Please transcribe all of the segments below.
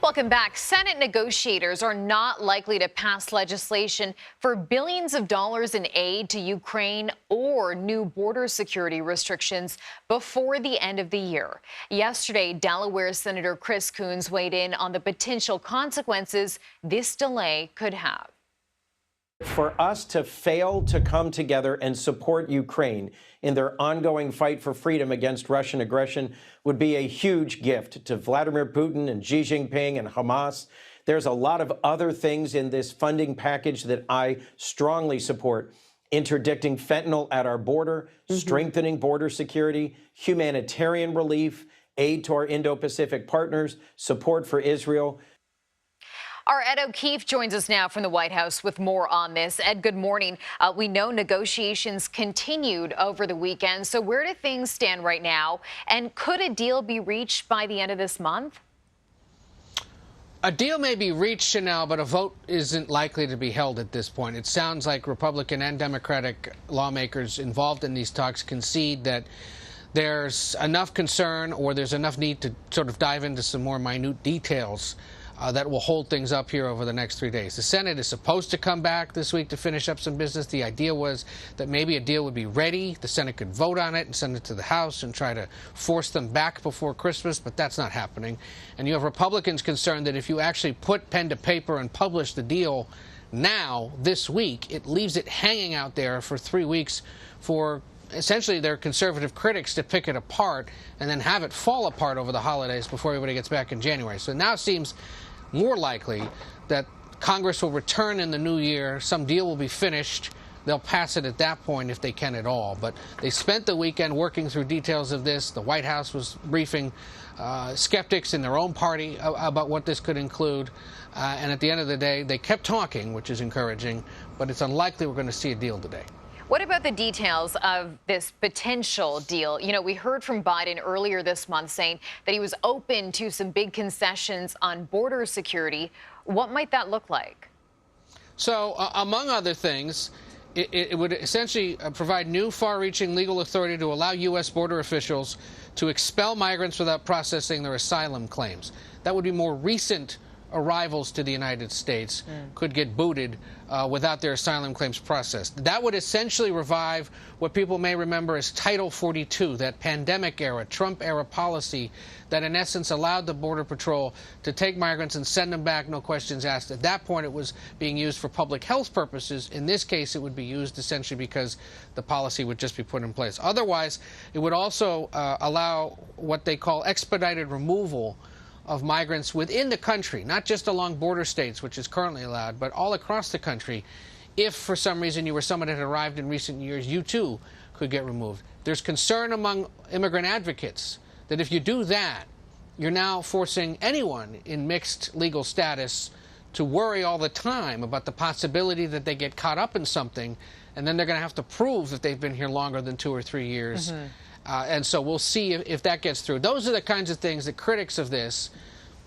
Welcome back. Senate negotiators are not likely to pass legislation for billions of dollars in aid to Ukraine or new border security restrictions before the end of the year. Yesterday, Delaware Senator Chris Coons weighed in on the potential consequences this delay could have. For us to fail to come together and support Ukraine in their ongoing fight for freedom against Russian aggression would be a huge gift to Vladimir Putin and Xi Jinping and Hamas. There's a lot of other things in this funding package that I strongly support. Interdicting fentanyl at our border, strengthening border security, humanitarian relief, aid to our Indo-Pacific partners, support for Israel. Our Ed O'Keefe joins us now from the White House with more on this. Ed, good morning. We know negotiations continued over the weekend. So where do things stand right now? And could a deal be reached by the end of this month? A deal may be reached, Chanel, but a vote isn't likely to be held at this point. It sounds like Republican and Democratic lawmakers involved in these talks concede that there's enough concern or there's enough need to sort of dive into some more minute details that will hold things up here over the next 3 days. The Senate is supposed to come back this week to finish up some business. The idea was that maybe a deal would be ready. The Senate could vote on it and send it to the House and try to force them back before Christmas, but that's not happening. And you have Republicans concerned that if you actually put pen to paper and publish the deal now, this week, it leaves it hanging out there for 3 weeks for essentially their conservative critics to pick it apart and then have it fall apart over the holidays before everybody gets back in January. So it now seems more likely that Congress will return in the new year. Some deal will be finished. They'll pass it at that point if they can at all. But they spent the weekend working through details of this. The White House was briefing skeptics in their own party about what this could include. And at the end of the day, they kept talking, which is encouraging. But it's unlikely we're going to see a deal today. What about the details of this potential deal? You know, we heard from Biden earlier this month saying that he was open to some big concessions on border security. What might that look like? So, among other things, it would essentially provide new far-reaching legal authority to allow U.S. border officials to expel migrants without processing their asylum claims. That would be more recent arrivals to the United States could get booted without their asylum claims processed. That would essentially revive what people may remember as Title 42, that pandemic-era, Trump-era policy that in essence allowed the Border Patrol to take migrants and send them back, no questions asked. At that point, it was being used for public health purposes. In this case, it would be used essentially because the policy would just be put in place. Otherwise, it would also allow what they call expedited removal of migrants within the country, not just along border states, which is currently allowed, but all across the country. If for some reason you were someone that had arrived in recent years, you too could get removed. There's concern among immigrant advocates that if you do that, you're now forcing anyone in mixed legal status to worry all the time about the possibility that they get caught up in something, and then they're going to have to prove that they've been here longer than 2 or 3 years. And so we'll see if that gets through. Those are the kinds of things that critics of this,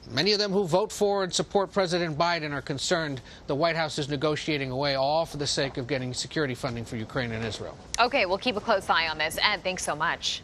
many of them who vote for and support President Biden, are concerned the White House is negotiating away, all for the sake of getting security funding for Ukraine and Israel. Okay, we'll keep a close eye on this. Ed, thanks so much.